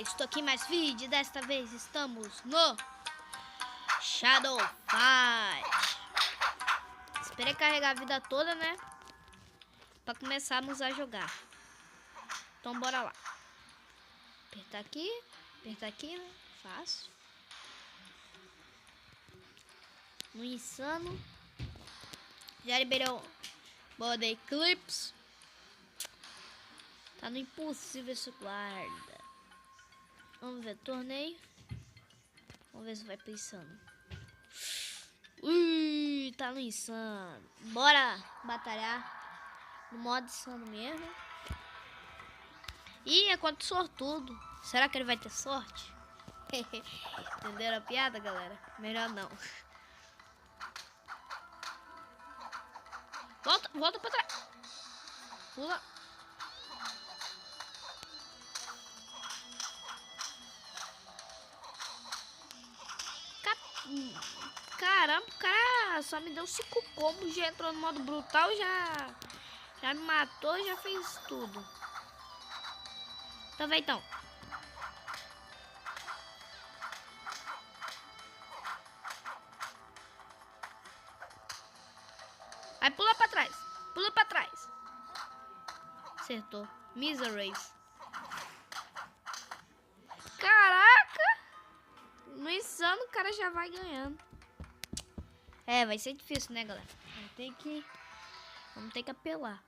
estou aqui mais vídeo. Desta vez estamos no Shadow Fight. Esperei carregar a vida toda, né? Pra começarmos a jogar. Então bora lá. Apertar aqui, né? Fácil. No insano. Já liberou Body Eclipse. Tá no impossível esse guarda. Vamos ver, torneio. Vamos ver se vai pro insano. Tá no insano. Bora batalhar no modo insano mesmo. Ih, é contra o sortudo. Será que ele vai ter sorte? Entenderam a piada, galera? Melhor não. Volta pra trás. Pula. Caramba, o cara só me deu 5 combos, já entrou no modo brutal, já me matou, já fez tudo. Tá vendo então? Aí pula pra trás. Pula pra trás. Acertou. Miseries. Caraca! No insano o cara já vai ganhando. É, vai ser difícil, né, galera? Vamos ter que apelar.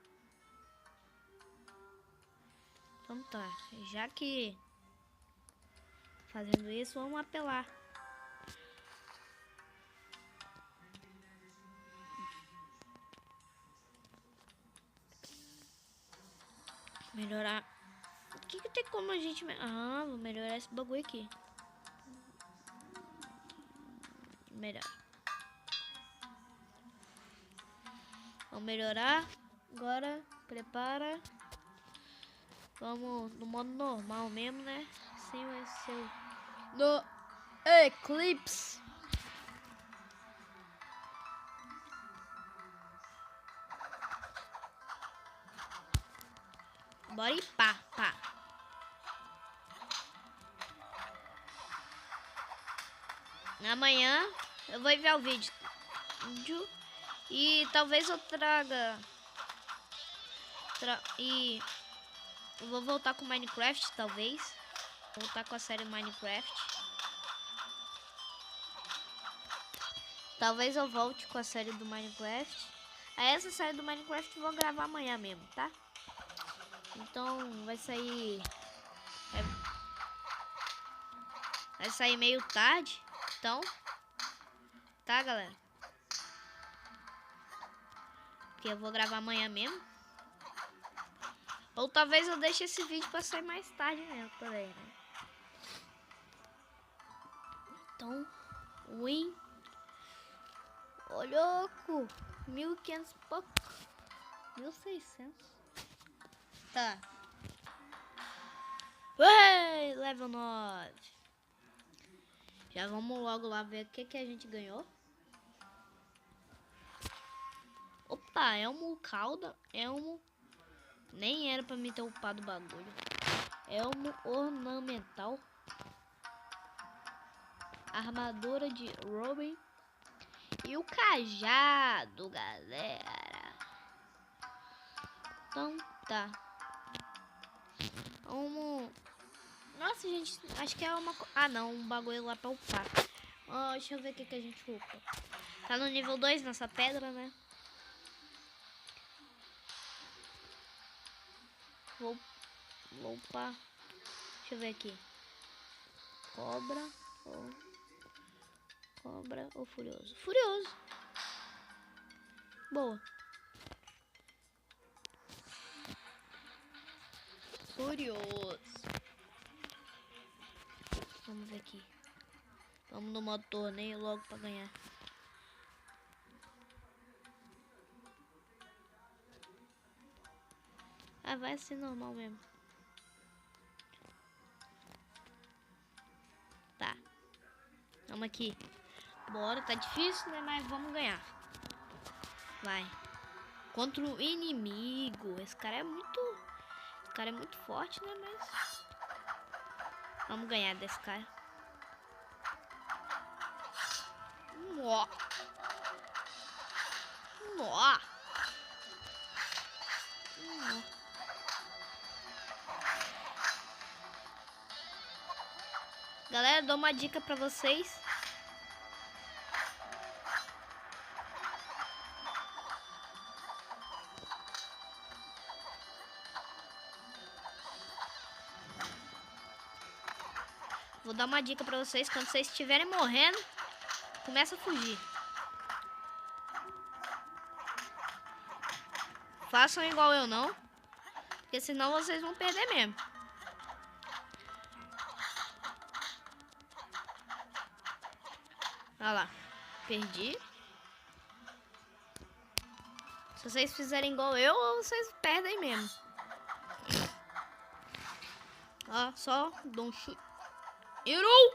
Então tá. Já que fazendo isso, vamos apelar. Melhorar. O que tem como a gente... Ah, vou melhorar esse bagulho aqui. Melhor. Vamos melhorar. Agora, prepara. Vamos no modo normal mesmo, né? Sim, vai ser no Eclipse. Bora e pá. Amanhã eu vou enviar o vídeo. E talvez eu traga. E eu vou voltar com Minecraft, talvez. Vou voltar com a série Minecraft. Talvez eu volte com a série do Minecraft. Aí essa série do Minecraft eu vou gravar amanhã mesmo, tá? Então vai sair. Vai sair meio tarde. Então. Tá, galera? Porque eu vou gravar amanhã mesmo. Ou talvez eu deixe esse vídeo pra sair mais tarde mesmo também, né? Então, win. Ô, louco! 1.500 e pouco. 1.600. Tá. Ué, level 9. Já vamos logo lá ver o que a gente ganhou. Opa, Elmo cauda. Elmo. Nem era pra me ter upado o bagulho. Elmo ornamental. Armadura de Robin. E o cajado, galera. Então tá. Nossa, gente, acho que é uma... Ah, não, um bagulho lá pra upar. Deixa eu ver o que a gente upa. Tá no nível 2 nessa pedra, né? Vou upar. Deixa eu ver aqui. Cobra ou furioso? Furioso. Boa. Furioso. Vamos ver aqui. Vamos no modo torneio logo pra ganhar. Ah, vai ser normal mesmo. Tá. Vamos aqui. Bora, tá difícil, né? Mas vamos ganhar. Vai. Contra o inimigo. Esse cara é muito forte, né? Mas Vamos ganhar desse cara. Nó. Nó. Nó. Galera, dou uma dica pra vocês. Vou dar uma dica pra vocês. Quando vocês estiverem morrendo, começa a fugir. Façam igual eu não. Porque senão vocês vão perder mesmo. Olha lá. Perdi. Se vocês fizerem igual eu, vocês perdem mesmo. Ó, só dou um chute. Errou!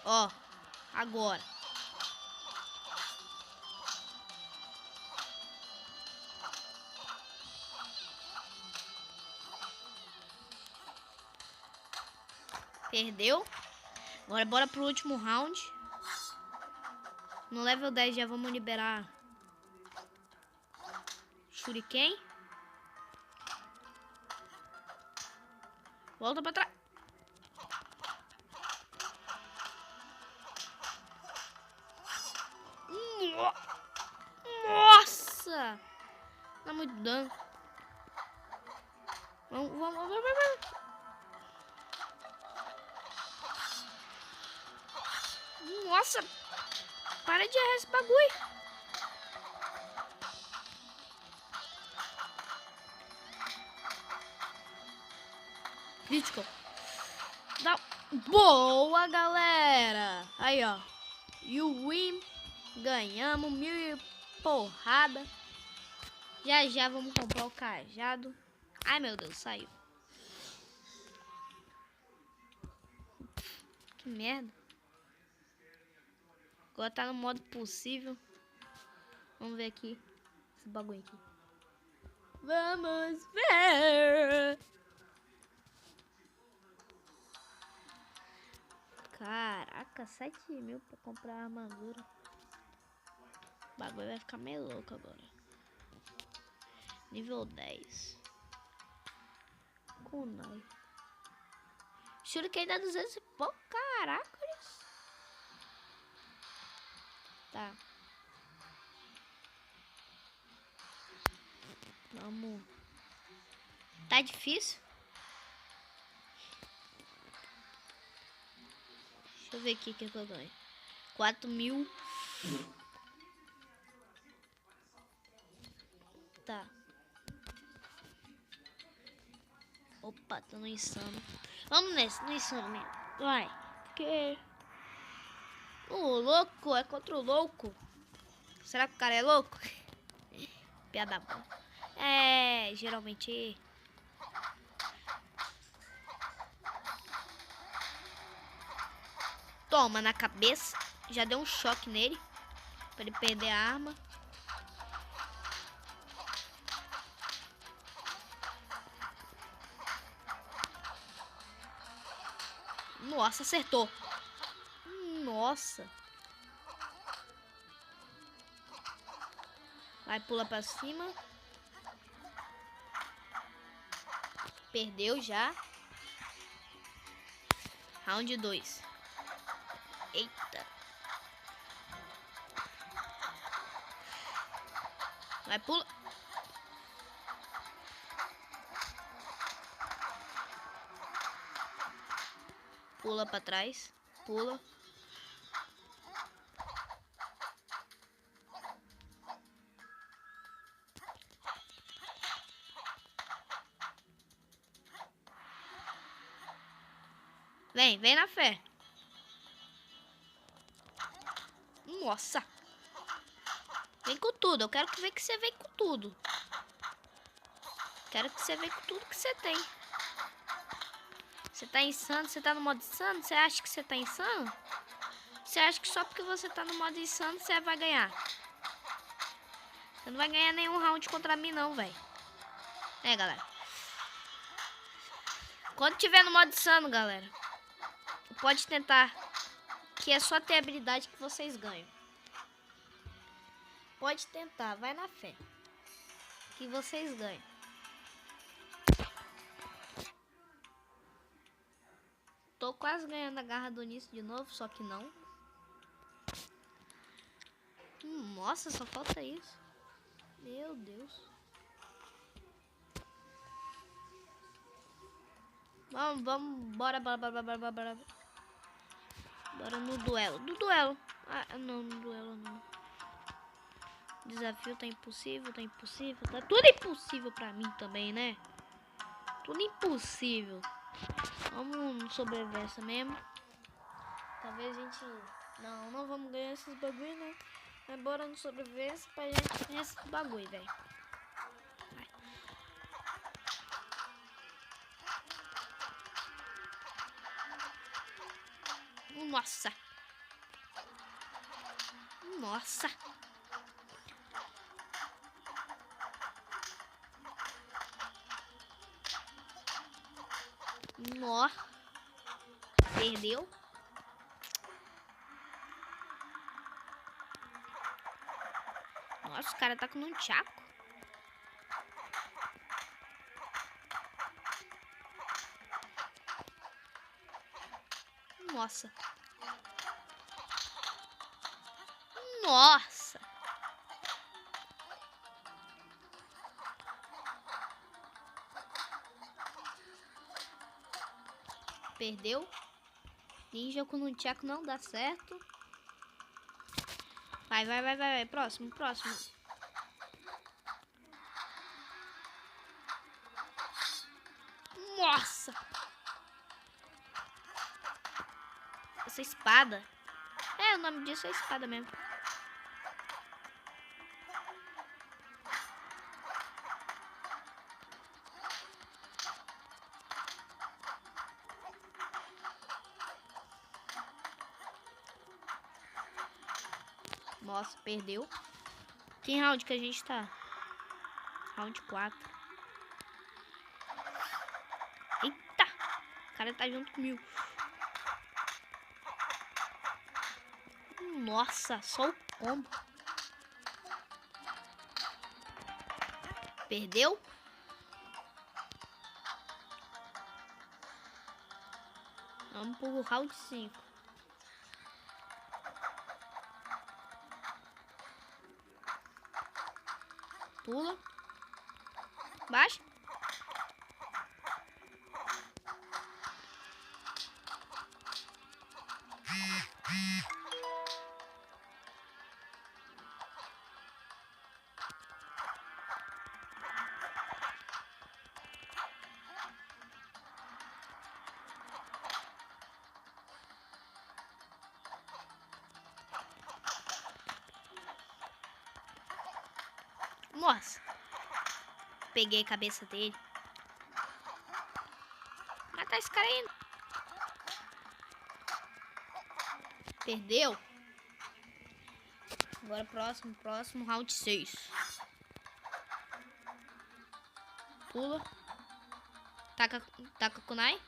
Ó, agora. Perdeu. Agora bora pro último round. No level 10 já vamos liberar Shuriken. Volta pra trás. Nossa! Dá muito dano. Vamos. Nossa! Para de errar esse bagulho. Critical. Dá. Boa, galera! Aí, ó. You win. Ganhamos 1000 e porrada. Já vamos comprar o cajado. Ai, meu Deus, saiu. Que merda. Agora tá no modo possível. Vamos ver aqui. Esse bagulho aqui. Vamos ver. Caraca, 7.000 pra comprar a armadura. O bagulho vai ficar meio louco agora. Nível 10. Kunai. Shuriken dá 200 e pouco. Caraca. Tá. Vamos. Tá difícil? Deixa eu ver aqui o que eu ganho. 4.000. Tá. Opa, tô no insano. Vamos nesse, no insano mesmo. Vai. Que... O louco, é contra o louco. Será que o cara é louco? Piada boa. É, geralmente... Toma na cabeça. Já deu um choque nele. Pra ele perder a arma. Nossa, acertou. Nossa. Vai, pula pra cima. Perdeu já. Round 2. Eita. Vai, pula. Pula pra trás. Pula. Vem na fé. Nossa. Vem com tudo. Eu quero ver que você vem com tudo. Quero que você venha com tudo que você tem. Você tá insano? Você tá no modo insano? Você acha que você tá insano? Você acha que só porque você tá no modo insano você vai ganhar? Você não vai ganhar nenhum round contra mim não, velho. É, galera. Quando tiver no modo insano, galera, pode tentar. Que é só ter habilidade que vocês ganham. Pode tentar, vai na fé. Que vocês ganham. Tô quase ganhando a garra do início de novo, só que não. Nossa, só falta isso. Meu Deus. Vamos, bora. Bora no duelo. Do duelo. Ah, não, no duelo não. Desafio tá impossível. Tá tudo impossível pra mim também, né? Tudo impossível. Vamos no sobrevivência mesmo. Talvez a gente... Não vamos ganhar esses bagulho, né? Mas bora no sobrevivência pra gente ganhar esses bagulho, velho. Nossa. Nossa. Nó. Perdeu. Nossa, o cara tá com um tchaco. Nossa. Nossa. Perdeu. Ninja com um tchaco não dá certo. Vai. Próximo. Nossa. Essa espada. É, o nome disso é espada mesmo. Nossa, perdeu. Que round que a gente tá? Round 4. Eita! O cara tá junto comigo. Nossa, só o combo. Perdeu? Vamos pro round 5. Pula. Baixa. Nossa. Peguei a cabeça dele. Matar esse cara aí. Perdeu. Agora próximo round 6. Pula. Taca kunai.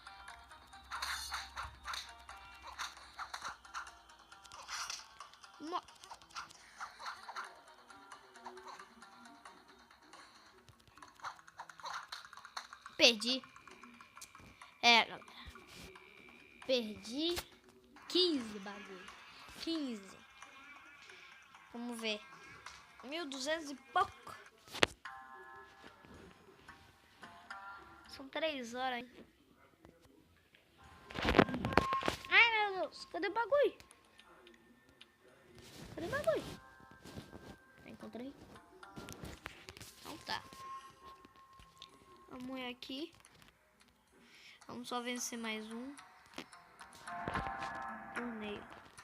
Perdi. Galera. Perdi 15 bagulho. 15. Vamos ver. 1.200 e pouco. São 3 horas. Ai, meu Deus. Cadê o bagulho? Encontrei. Então tá. Vamos aqui. Vamos só vencer mais um. Torneio.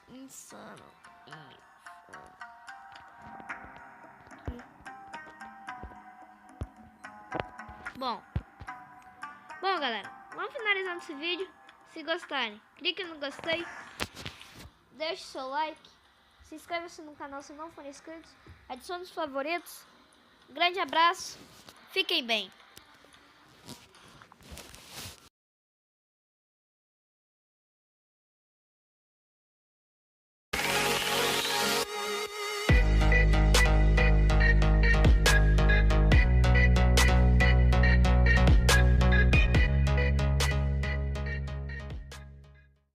Insano. Bom, galera, vamos finalizando esse vídeo. Se gostarem, clique no gostei, deixe seu like, se inscreva-se no canal se não for inscrito, adicione os favoritos. Grande abraço, fiquem bem.